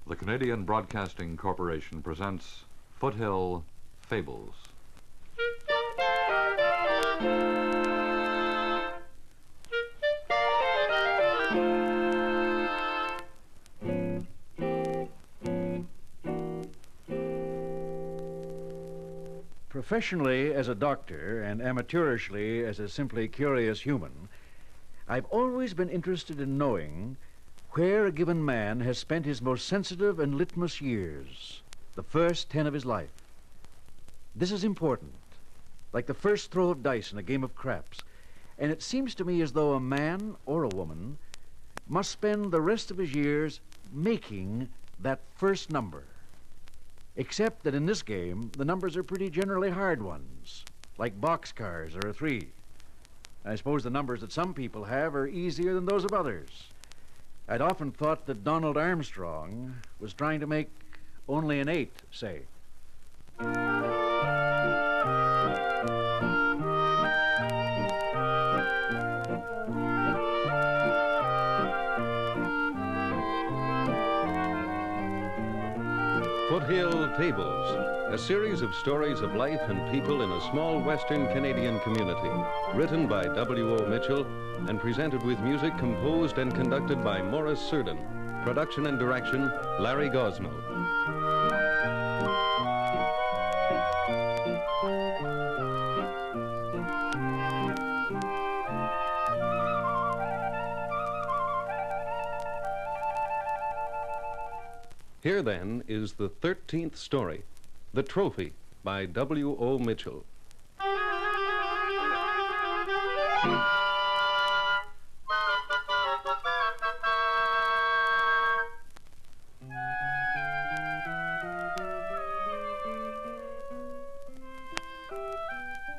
The Canadian Broadcasting Corporation presents Foothill Fables. Professionally as a doctor and amateurishly as a simply curious human, I've always been interested in knowing where a given man has spent his most sensitive and litmus years, the first 10 of his life. This is important, like the first throw of dice in a game of craps, and it seems to me as though a man or a woman must spend the rest of his years making that first number. Except that in this game, the numbers are pretty generally hard ones, like boxcars or a 3. I suppose the numbers that some people have are easier than those of others. I'd often thought that Donald Armstrong was trying to make only an 8, say. Foothill Fables, a series of stories of life and people in a small western Canadian community, written by W.O. Mitchell and presented with music composed and conducted by Morris Surden. Production and direction, Larry Gosnell. Here, then, is the 13th story, The Trophy, by W.O. Mitchell.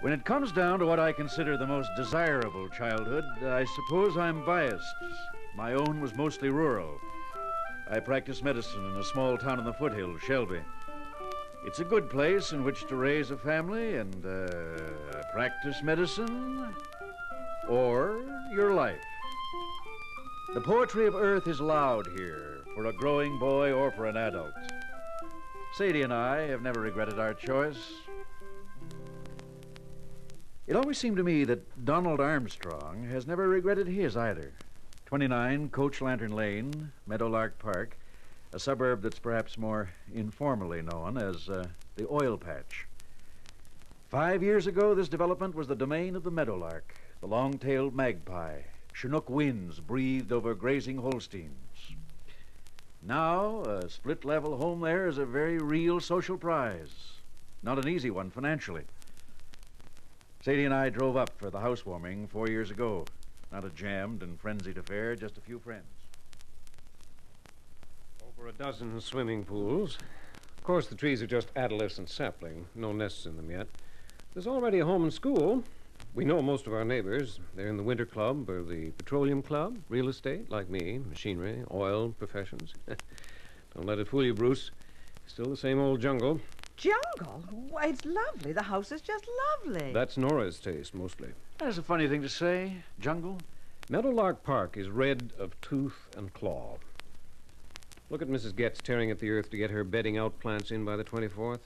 When it comes down to what I consider the most desirable childhood, I suppose I'm biased. My own was mostly rural. I practiced medicine in a small town in the foothills, Shelby. It's a good place in which to raise a family and practice medicine or your life. The poetry of earth is loud here for a growing boy or for an adult. Sadie and I have never regretted our choice. It always seemed to me that Donald Armstrong has never regretted his either. 29 Coach Lantern Lane, Meadowlark Park, a suburb that's perhaps more informally known as the Oil Patch. 5 years ago, this development was the domain of the meadowlark, the long-tailed magpie. Chinook winds breathed over grazing Holsteins. Now, a split-level home there is a very real social prize. Not an easy one financially. Sadie and I drove up for the housewarming 4 years ago. Not a jammed and frenzied affair, just a few friends. Over a dozen swimming pools. Of course, the trees are just adolescent sapling. No nests in them yet. There's already a home and school. We know most of our neighbors. They're in the winter club or the petroleum club, real estate, like me, machinery, oil, professions. Don't let it fool you, Bruce. Still the same old jungle. Jungle? Why, it's lovely. The house is just lovely. That's Nora's taste, mostly. That's a funny thing to say, jungle. Meadowlark Park is red of tooth and claw. Look at Mrs. Getz tearing at the earth to get her bedding out plants in by the 24th.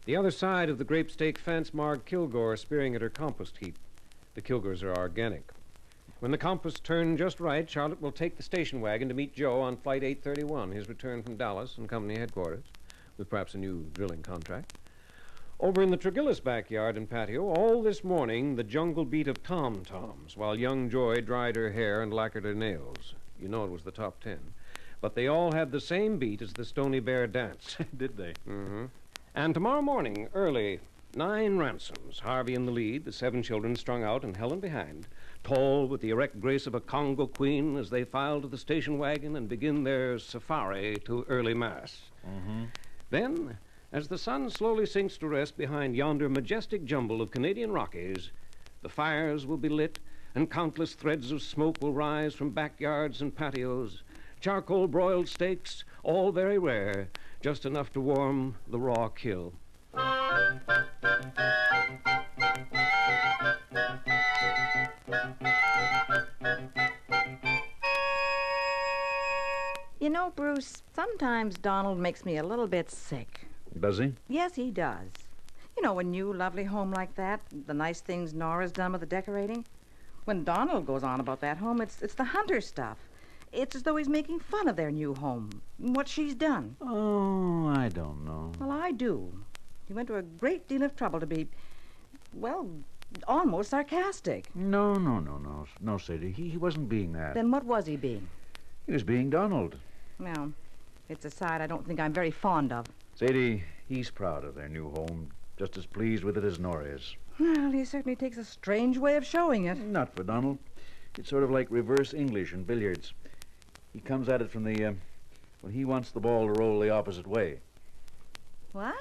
The other side of the grape stake fence, Marg Kilgore spearing at her compost heap. The Kilgores are organic. When the compost turns just right, Charlotte will take the station wagon to meet Joe on Flight 831, his return from Dallas and company headquarters, with perhaps a new drilling contract. Over in the Tregillis backyard and patio, all this morning, the jungle beat of tom-toms, while young Joy dried her hair and lacquered her nails. You know it was the top 10. But they all had the same beat as the Stony Bear dance. Did they? Mm-hmm. And tomorrow morning, early, 9 ransoms, Harvey in the lead, the 7 children strung out and Helen behind, tall with the erect grace of a Congo queen as they file to the station wagon and begin their safari to early mass. Mm-hmm. Then, as the sun slowly sinks to rest behind yonder majestic jumble of Canadian Rockies, the fires will be lit and countless threads of smoke will rise from backyards and patios. Charcoal broiled steaks, all very rare, just enough to warm the raw kill. You know, Bruce, sometimes Donald makes me a little bit sick. Does he? Yes, he does. You know, a new, lovely home like that, the nice things Nora's done with the decorating. When Donald goes on about that home, it's the Hunter stuff. It's as though he's making fun of their new home, what she's done. Oh, I don't know. Well, I do. He went to a great deal of trouble to be, well, almost sarcastic. No, Sadie. He wasn't being that. Then what was he being? He was being Donald. Well, it's a side I don't think I'm very fond of. Sadie, he's proud of their new home, just as pleased with it as Nora is. Well, he certainly takes a strange way of showing it. Not for Donald. It's sort of like reverse English in billiards. He comes at it from the, when he wants the ball to roll the opposite way. What?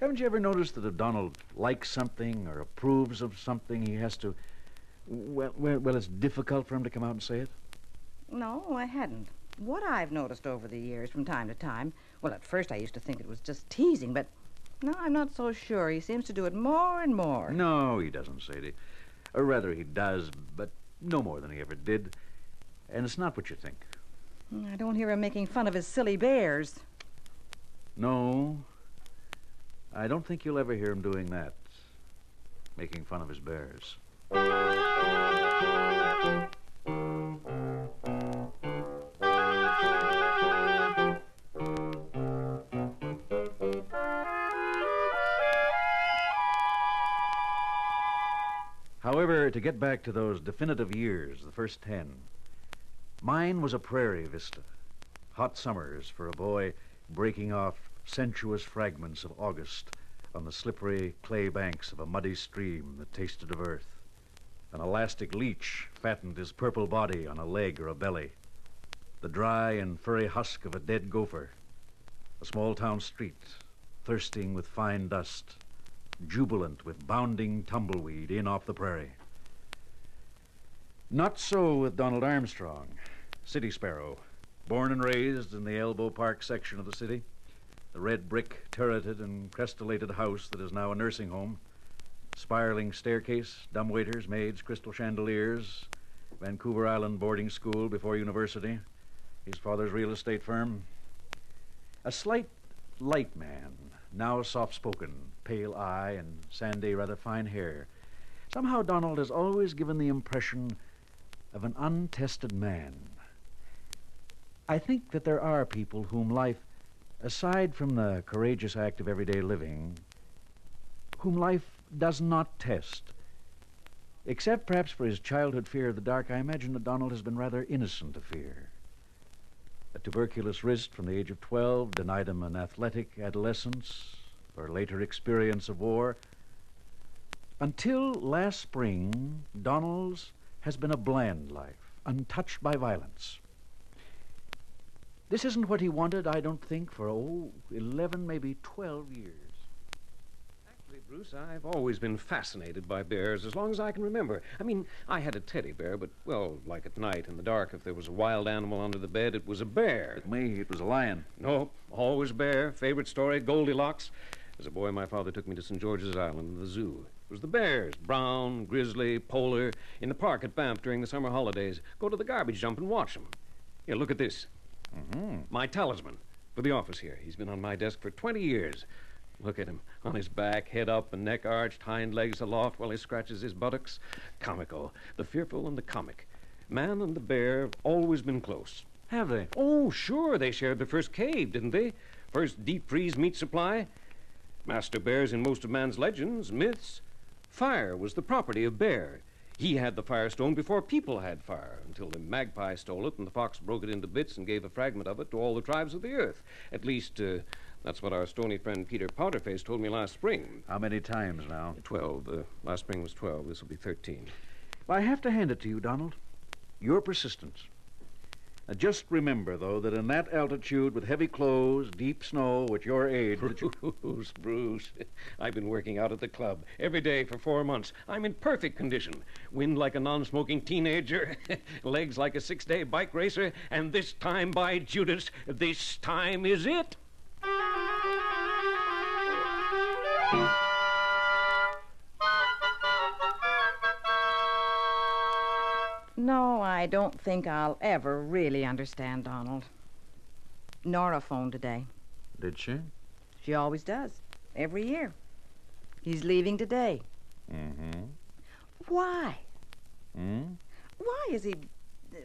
Haven't you ever noticed that if Donald likes something or approves of something, he has to... Well, it's difficult for him to come out and say it? No, I hadn't. What I've noticed over the years from time to time, well, at first I used to think it was just teasing, but no, I'm not so sure. He seems to do it more and more. No, he doesn't, Sadie. Or rather, he does, but no more than he ever did. And it's not what you think. I don't hear him making fun of his silly bears. No, I don't think you'll ever hear him doing that. Making fun of his bears. However, to get back to those definitive years, the first 10, mine was a prairie vista. Hot summers for a boy breaking off sensuous fragments of August on the slippery clay banks of a muddy stream that tasted of earth. An elastic leech fattened his purple body on a leg or a belly. The dry and furry husk of a dead gopher. A small-town street, thirsting with fine dust, jubilant with bounding tumbleweed in off the prairie. Not so with Donald Armstrong, city sparrow, born and raised in the Elbow Park section of the city, the red brick, turreted and crestollated house that is now a nursing home, spiraling staircase, dumbwaiters, maids, crystal chandeliers, Vancouver Island boarding school before university, his father's real estate firm. A slight, light man, now soft-spoken, pale eye and sandy, rather fine hair. Somehow Donald has always given the impression of an untested man. I think that there are people whom life, aside from the courageous act of everyday living, whom life does not test. Except perhaps for his childhood fear of the dark, I imagine that Donald has been rather innocent of fear. A tuberculous wrist from the age of 12 denied him an athletic adolescence or later experience of war. Until last spring, Donald's has been a bland life, untouched by violence. This isn't what he wanted, I don't think, for, 11, maybe 12 years. Actually, Bruce, I've always been fascinated by bears as long as I can remember. I mean, I had a teddy bear, but, well, like at night in the dark, if there was a wild animal under the bed, it was a bear. With me, it was a lion. No, always bear. Favorite story, Goldilocks. As a boy, my father took me to St. George's Island and the zoo. It was the bears, brown, grizzly, polar, in the park at Banff during the summer holidays. Go to the garbage dump and watch them. Here, look at this. My talisman for the office here. He's been on my desk for 20 years. Look at him, on his back, head up and neck arched, hind legs aloft while he scratches his buttocks. Comical. The fearful and the comic. Man and the bear have always been close. Have they? Oh, sure. They shared the first cave, didn't they? First deep freeze meat supply. Master bears in most of man's legends, myths. Fire was the property of bear. He had the firestone before people had fire, until the magpie stole it and the fox broke it into bits and gave a fragment of it to all the tribes of the earth. At least, that's what our stony friend Peter Powderface told me last spring. How many times now? 12. Last spring was 12. This will be 13. Well, I have to hand it to you, Donald. Your persistence. Now, just remember, though, that in that altitude with heavy clothes, deep snow, at your age... Bruce. I've been working out at the club every day for 4 months. I'm in perfect condition. Wind like a non-smoking teenager, legs like a 6-day bike racer, and this time, by Judas, this time is it. No, I don't think I'll ever really understand Donald. Nora phoned today. Did she? She always does. Every year. He's leaving today. Mm-hmm. Why? Hmm? Why is he...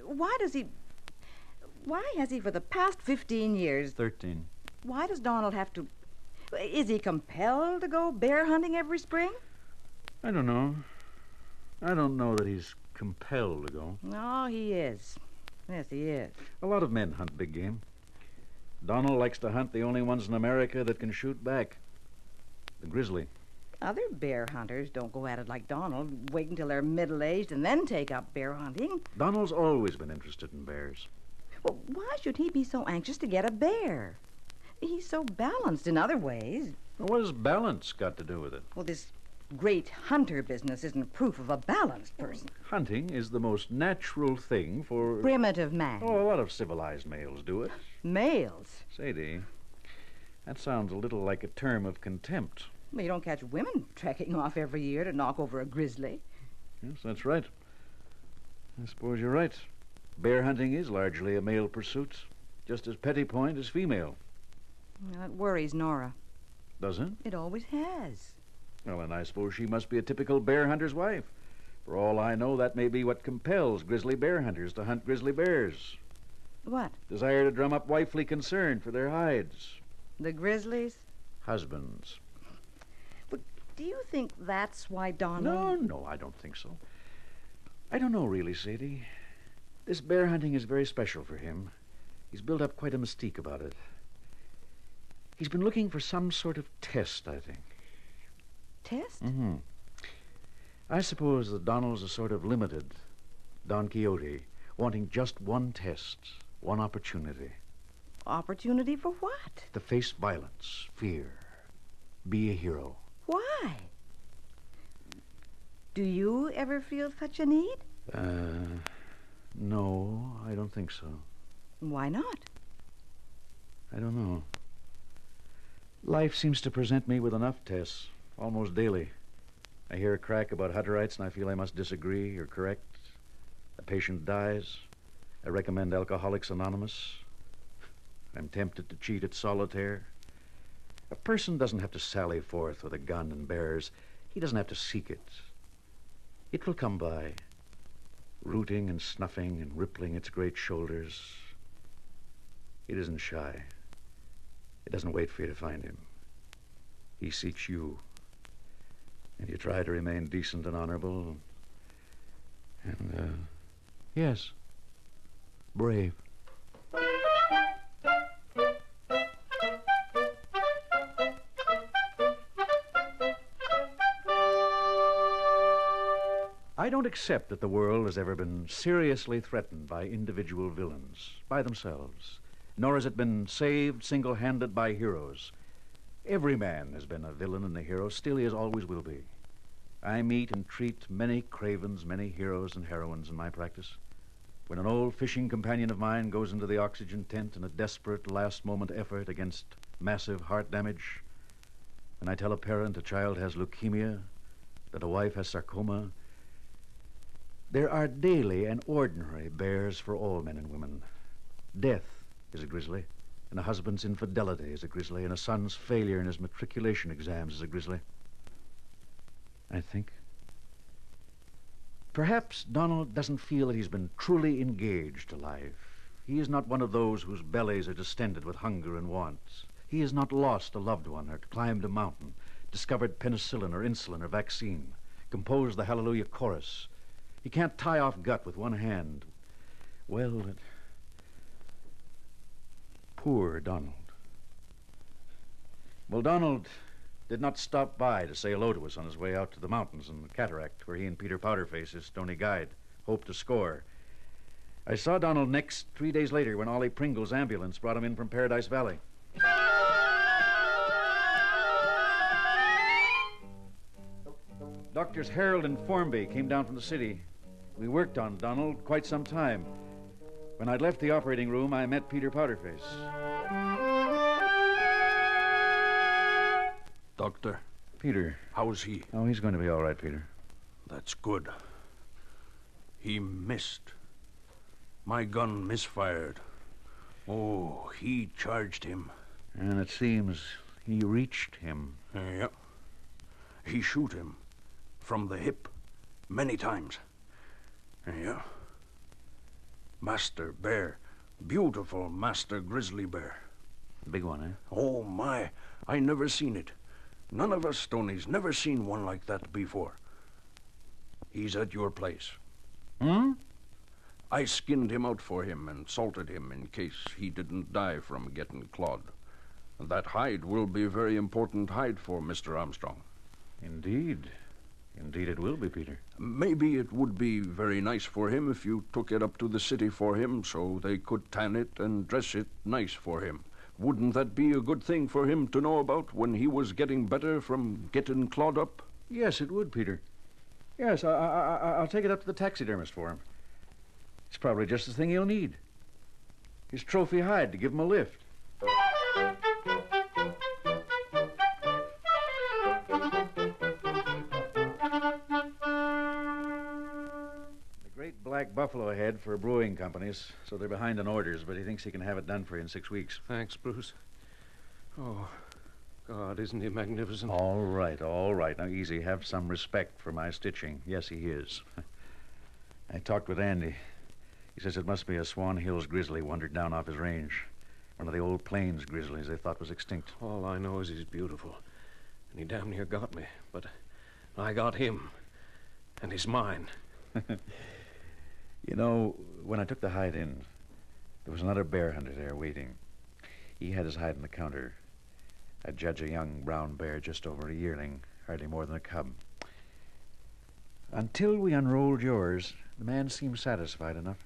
Why does he... Why has he for the past 15 years... 13. Why does Donald have to... Is he compelled to go bear hunting every spring? I don't know. I don't know that he's compelled to go. No, he is. Yes, he is. A lot of men hunt big game. Donald likes to hunt the only ones in America that can shoot back. The grizzly. Other bear hunters don't go at it like Donald, wait until they're middle-aged and then take up bear hunting. Donald's always been interested in bears. Well, why should he be so anxious to get a bear? He's so balanced in other ways. Well, what has balance got to do with it? Well, this great hunter business isn't proof of a balanced person. Hunting is the most natural thing for... Primitive man. Oh, a lot of civilized males do it. Males. Sadie, that sounds a little like a term of contempt. Well, you don't catch women trekking off every year to knock over a grizzly. Yes, that's right. I suppose you're right. Bear hunting is largely a male pursuit, just as Petty Point is female. Well, it worries Nora. Does it? It always has. Well, then I suppose she must be a typical bear hunter's wife. For all I know, that may be what compels grizzly bear hunters to hunt grizzly bears. What? Desire to drum up wifely concern for their hides. The grizzlies? Husbands. But do you think that's why Donald... No, I don't think so. I don't know, really, Sadie. This bear hunting is very special for him. He's built up quite a mystique about it. He's been looking for some sort of test, I think. Test? Mm-hmm. I suppose that Donald's a sort of limited Don Quixote, wanting just one test, one opportunity. Opportunity for what? To face violence, fear, be a hero. Why? Do you ever feel such a need? No, I don't think so. Why not? I don't know. Life seems to present me with enough tests, almost daily. I hear a crack about Hutterites and I feel I must disagree or correct. A patient dies. I recommend Alcoholics Anonymous. I'm tempted to cheat at solitaire. A person doesn't have to sally forth with a gun and bears. He doesn't have to seek it. It will come by, rooting and snuffing and rippling its great shoulders. It isn't shy. It doesn't wait for you to find him. He seeks you. And you try to remain decent and honorable. And, yes, brave. I don't accept that the world has ever been seriously threatened by individual villains, by themselves, nor has it been saved single-handed by heroes. Every man has been a villain and a hero, still he is, always will be. I meet and treat many cravens, many heroes and heroines in my practice. When an old fishing companion of mine goes into the oxygen tent in a desperate last-moment effort against massive heart damage, when I tell a parent a child has leukemia, that a wife has sarcoma, there are daily and ordinary bears for all men and women. Death is a grizzly, and a husband's infidelity is a grizzly, and a son's failure in his matriculation exams is a grizzly. I think. Perhaps Donald doesn't feel that he's been truly engaged to life. He is not one of those whose bellies are distended with hunger and wants. He has not lost a loved one or climbed a mountain, discovered penicillin or insulin or vaccine, composed the Hallelujah chorus. He can't tie off gut with one hand. Well, poor Donald. Well, Donald did not stop by to say hello to us on his way out to the mountains and the cataract, where he and Peter Powderface, his stony guide, hoped to score. I saw Donald next 3 days later when Ollie Pringle's ambulance brought him in from Paradise Valley. Doctors Harold and Formby came down from the city. We worked on Donald quite some time. When I'd left the operating room, I met Peter Powderface. Doctor, Peter. how's he? Oh, he's going to be all right, Peter. That's good. He missed. My gun misfired. Oh, he charged him. And it seems he reached him. Yeah. He shoot him from the hip many times. Yeah. Master bear. Beautiful master grizzly bear. Big one, eh? Oh, my. I never seen it. None of us Stonies never seen one like that before. He's at your place. Hmm? I skinned him out for him and salted him in case he didn't die from getting clawed. That hide will be a very important hide for Mr. Armstrong. Indeed. Indeed it will be, Peter. Maybe it would be very nice for him if you took it up to the city for him so they could tan it and dress it nice for him. Wouldn't that be a good thing for him to know about when he was getting better from getting clawed up? Yes, it would, Peter. Yes, I'll take it up to the taxidermist for him. It's probably just the thing he'll need. His trophy hide to give him a lift. The great black buffalo head for brewing companies, so they're behind on orders, but he thinks he can have it done for you in 6 weeks. Thanks, Bruce. Oh, God, isn't he magnificent? All right, all right. Now, easy. Have some respect for my stitching. Yes, he is. I talked with Andy. He says it must be a Swan Hills grizzly wandered down off his range. One of the old plains grizzlies they thought was extinct. All I know is he's beautiful. And he damn near got me. But I got him. And he's mine. You know, when I took the hide in, there was another bear hunter there waiting. He had his hide on the counter. I judge a young brown bear just over a yearling, hardly more than a cub. Until we unrolled yours, the man seemed satisfied enough.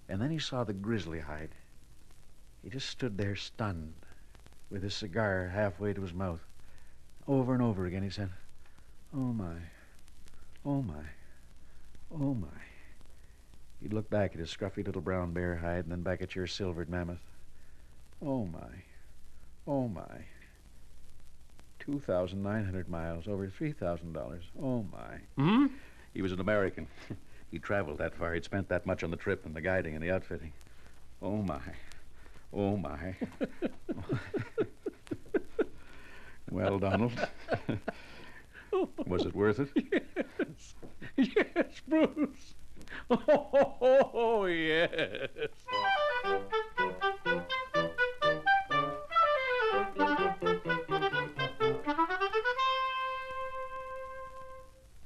And then he saw the grizzly hide. He just stood there stunned, with his cigar halfway to his mouth. Over and over again he said, "Oh, my. Oh, my. Oh, my." He'd look back at his scruffy little brown bear hide and then back at your silvered mammoth. "Oh, my. Oh, my. 2,900 miles, over $3,000. Oh, my." Hmm? He was an American. He traveled that far. He'd spent that much on the trip and the guiding and the outfitting. Oh, my. Oh, my. Well, Donald, was it worth it? Yes. Yes, Bruce. Oh, yes.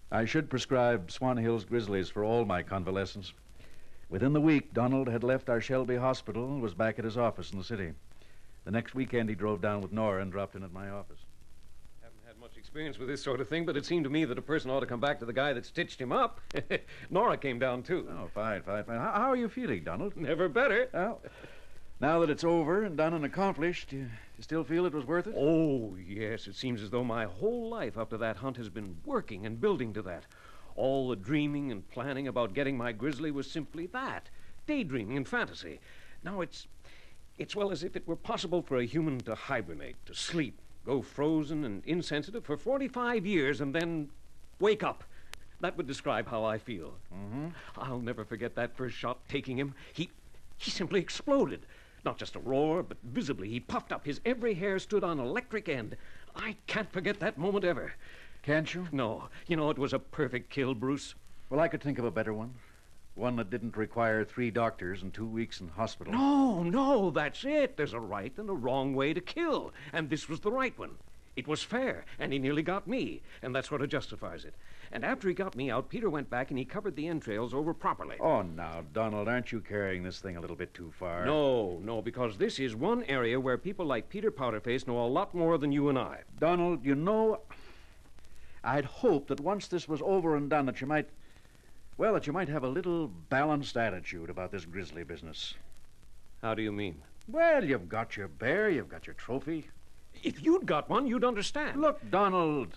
I should prescribe Swan Hills Grizzlies for all my convalescents. Within the week, Donald had left our Shelby hospital and was back at his office in the city. The next weekend, he drove down with Nora and dropped in at my office. Haven't had much experience with this sort of thing, but it seemed to me that a person ought to come back to the guy that stitched him up. Nora came down, too. Oh, fine, fine, fine. How are you feeling, Donald? Never better. Well, now that it's over and done and accomplished, you still feel it was worth it? Oh, yes. It seems as though my whole life up to that hunt has been working and building to that. All the dreaming and planning about getting my grizzly was simply that, daydreaming and fantasy. Now it's well as if it were possible for a human to hibernate, to sleep, go frozen and insensitive for 45 years and then wake up. That would describe how I feel. Mm-hmm. I'll never forget that first shot taking him. He simply exploded. Not just a roar, but visibly he puffed up. His every hair stood on electric end. I can't forget that moment ever. Can't you? No. You know, it was a perfect kill, Bruce. Well, I could think of a better one. One that didn't require 3 doctors and 2 weeks in hospital. No, that's it. There's a right and a wrong way to kill. And this was the right one. It was fair, and he nearly got me. And that sort of justifies it. And after he got me out, Peter went back and he covered the entrails over properly. Oh, now, Donald, aren't you carrying this thing a little bit too far? No, because this is one area where people like Peter Powderface know a lot more than you and I. Donald, you know, I'd hoped that once this was over and done that you might have a little balanced attitude about this grizzly business. How do you mean? Well, you've got your bear, you've got your trophy. If you'd got one, you'd understand. Look, Donald,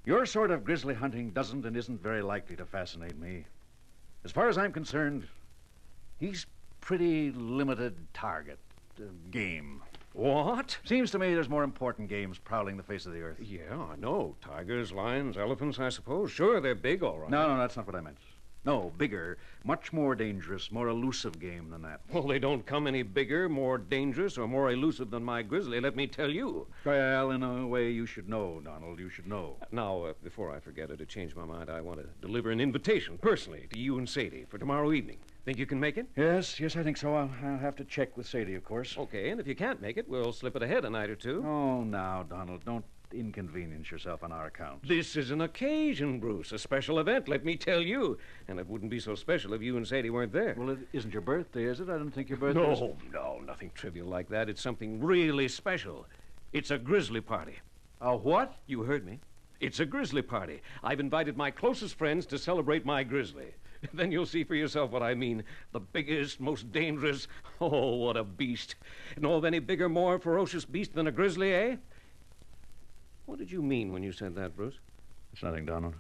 your sort of grizzly hunting doesn't and isn't very likely to fascinate me. As far as I'm concerned, he's pretty limited target game. What? Seems to me there's more important games prowling the face of the earth. Yeah, I know. Tigers, lions, elephants, I suppose. Sure, they're big, all right. No, that's not what I meant. No, bigger, much more dangerous, more elusive game than that. Well, they don't come any bigger, more dangerous, or more elusive than my grizzly, let me tell you. Well, in a way, you should know, Donald. You should know. Now, before I forget or to change my mind, I want to deliver an invitation personally to you and Sadie for tomorrow evening. Think you can make it? Yes, I think so. I'll have to check with Sadie, of course. Okay, and if you can't make it, we'll slip it ahead a night or two. Oh, now, Donald, don't inconvenience yourself on our account. This is an occasion, Bruce, a special event, let me tell you. And it wouldn't be so special if you and Sadie weren't there. Well, it isn't your birthday, is it? I don't think your birthday No, nothing trivial like that. It's something really special. It's a grizzly party. A what? You heard me. It's a grizzly party. I've invited my closest friends to celebrate my grizzly. Then you'll see for yourself what I mean. The biggest, most dangerous. Oh, what a beast. Know of any bigger, more ferocious beast than a grizzly, eh? What did you mean when you said that, Bruce? It's nothing, Donald.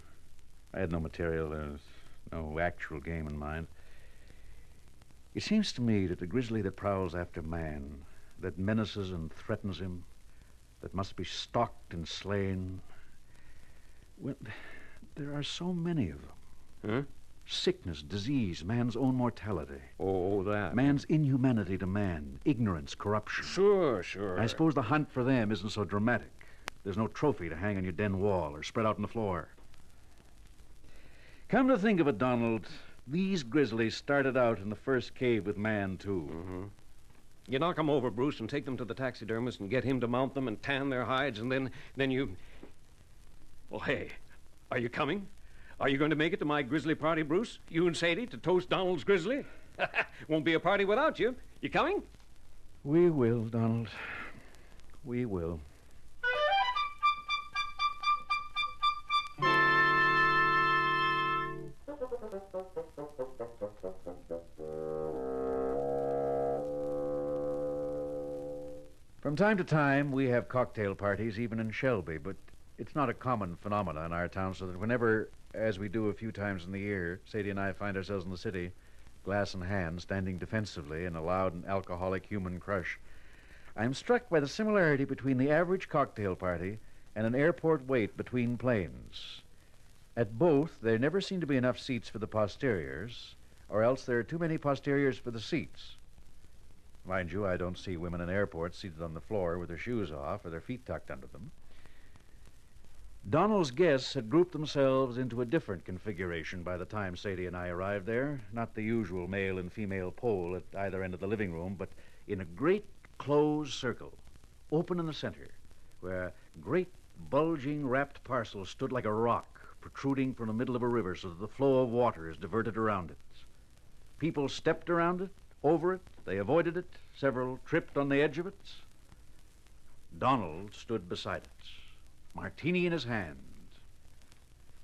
I had no material, no actual game in mind. It seems to me that the grizzly that prowls after man, that menaces and threatens him, that must be stalked and slain, well, there are so many of them. Huh? Sickness, disease, man's own mortality. Oh, that. Man's inhumanity to man, ignorance, corruption. Sure. I suppose the hunt for them isn't so dramatic. There's no trophy to hang on your den wall or spread out on the floor. Come to think of it, Donald, these grizzlies started out in the first cave with man, too. Mm-hmm. You knock them over, Bruce, and take them to the taxidermist and get him to mount them and tan their hides, and then you... Well, hey, are you coming? Are you going to make it to my grizzly party, Bruce? You and Sadie to toast Donald's grizzly? Won't be a party without you. You coming? We will, Donald. We will. From time to time, we have cocktail parties, even in Shelby, but it's not a common phenomenon in our town, so that whenever, as we do a few times in the year, Sadie and I find ourselves in the city, glass in hand, standing defensively in a loud and alcoholic human crush, I'm struck by the similarity between the average cocktail party and an airport wait between planes. At both, there never seem to be enough seats for the posteriors, or else there are too many posteriors for the seats. Mind you, I don't see women in airports seated on the floor with their shoes off or their feet tucked under them. Donald's guests had grouped themselves into a different configuration by the time Sadie and I arrived there. Not the usual male and female pole at either end of the living room, but in a great closed circle, open in the center, where a great bulging wrapped parcel stood like a rock, protruding from the middle of a river so that the flow of water is diverted around it. People stepped around it, over it, they avoided it, several tripped on the edge of it. Donald stood beside it, martini in his hand.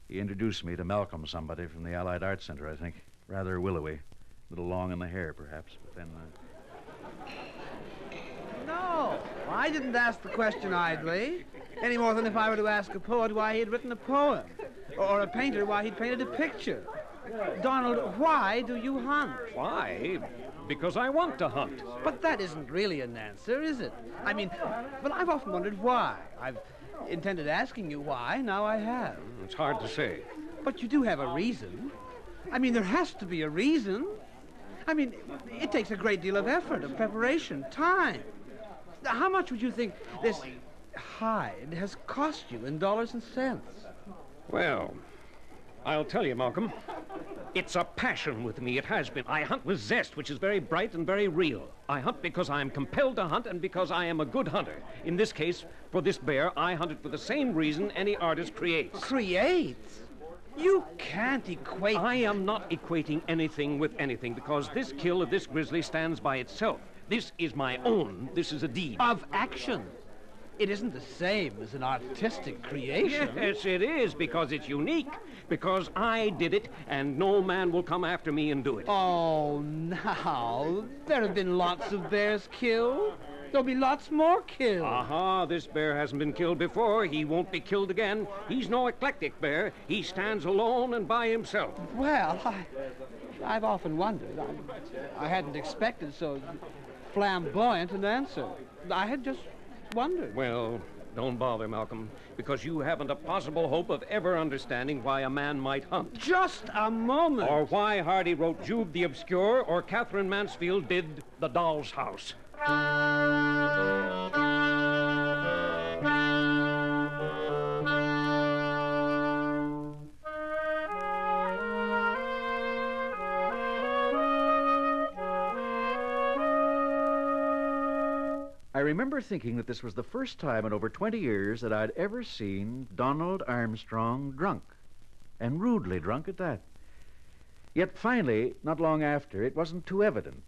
He introduced me to Malcolm, somebody from the Allied Arts Center, I think. Rather willowy, a little long in the hair, perhaps, but then... No, I didn't ask the question idly, any more than if I were to ask a poet why he had written a poem, or a painter why he'd painted a picture. Donald, why do you hunt? Why? Because I want to hunt. But that isn't really an answer, is it? I mean, but I've often wondered why. I've intended asking you why, now I have. It's hard to say. But you do have a reason. I mean, there has to be a reason. I mean, it takes a great deal of effort, of preparation, time. How much would you think this hide has cost you in dollars and cents? Well, I'll tell you, Malcolm. It's a passion with me. It has been. I hunt with zest, which is very bright and very real. I hunt because I am compelled to hunt and because I am a good hunter. In this case, for this bear, I hunted for the same reason any artist creates. Creates? You can't equate... I am not equating anything with anything because this kill of this grizzly stands by itself. This is my own. This is a deed. Of action. It isn't the same as an artistic creation. Yes, it is, because it's unique. Because I did it, and no man will come after me and do it. Oh, now, there have been lots of bears killed. There'll be lots more killed. Aha, this bear hasn't been killed before. He won't be killed again. He's no eclectic bear. He stands alone and by himself. Well, I've often wondered. I hadn't expected so flamboyant an answer. I had just wondered. Well, Don't bother, Malcolm, because you haven't a possible hope of ever understanding why a man might hunt. Just a moment. Or why Hardy wrote Jude the Obscure or Catherine Mansfield did The Doll's House. I remember thinking that this was the first time in over 20 years that I'd ever seen Donald Armstrong drunk, and rudely drunk at that. Yet finally, not long after, it wasn't too evident,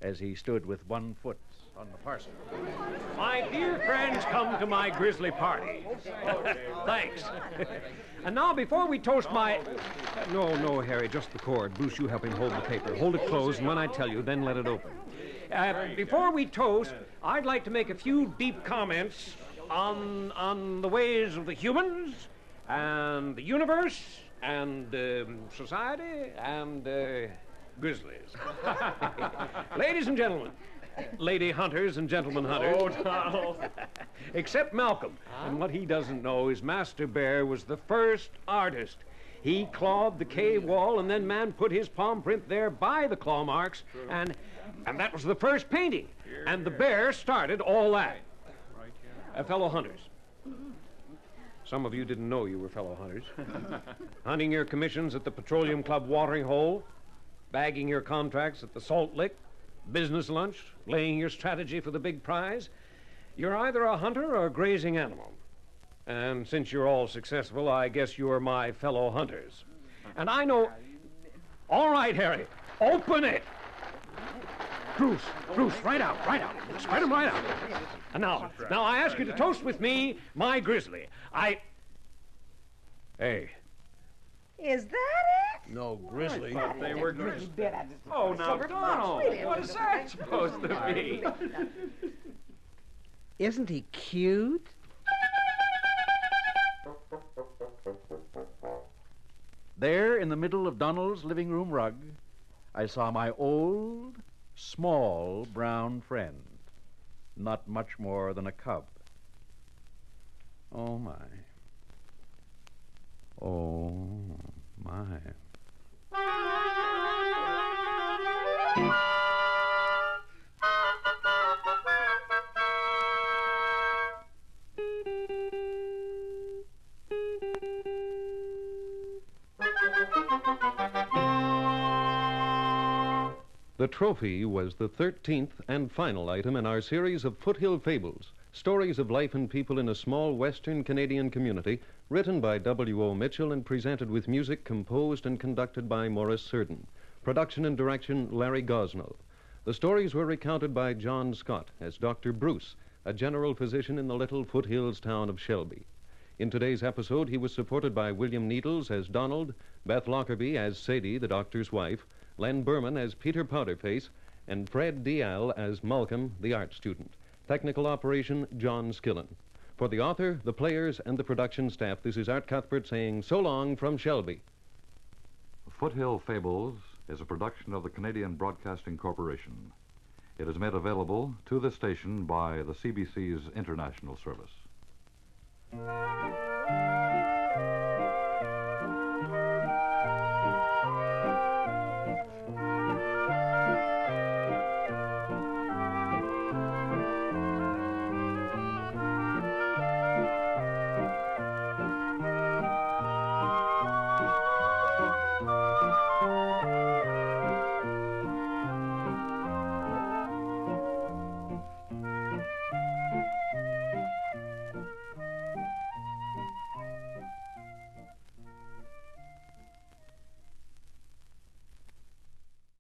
as he stood with one foot on the parcel. My dear friends, come to my grizzly party. Thanks. And now, before we toast my... No, Harry, just the cord. Bruce, you help him hold the paper. Hold it closed, and when I tell you, then let it open. Before we toast, I'd like to make a few deep comments on the ways of the humans and the universe and society and grizzlies. Ladies and gentlemen, lady hunters and gentlemen hunters. Oh, Donald. Except Malcolm. And what he doesn't know is Master Bear was the first artist. He clawed the cave wall, and then man put his palm print there by the claw marks, and that was the first painting. And the bear started all that. Fellow hunters. Some of you didn't know you were fellow hunters. Hunting your commissions at the Petroleum Club watering hole, bagging your contracts at the Salt Lick, business lunch, laying your strategy for the big prize. You're either a hunter or a grazing animal. And since you're all successful, I guess you're my fellow hunters. And I know... All right, Harry, open it! Bruce, right out. Spread 'em right out. And now I ask you to toast with me, my grizzly. Hey. Is that it? No, grizzly. They were grizzly. Oh, now, Donald, what is that supposed to be? Isn't he cute? There, in the middle of Donald's living room rug, I saw my old, small brown friend, not much more than a cub. Oh, my. Oh, my. The trophy was the 13th and final item in our series of Foothill Fables, stories of life and people in a small western Canadian community, written by W.O. Mitchell and presented with music composed and conducted by Maurice Surden. Production and direction, Larry Gosnell. The stories were recounted by John Scott as Dr. Bruce, a general physician in the little foothills town of Shelby. In today's episode, he was supported by William Needles as Donald, Beth Lockerbie as Sadie, the doctor's wife, Len Berman as Peter Powderface, and Fred Dial as Malcolm, the art student. Technical operation, John Skillen. For the author, the players, and the production staff, this is Art Cuthbert saying so long from Shelby. Foothill Fables is a production of the Canadian Broadcasting Corporation. It is made available to this station by the CBC's International Service.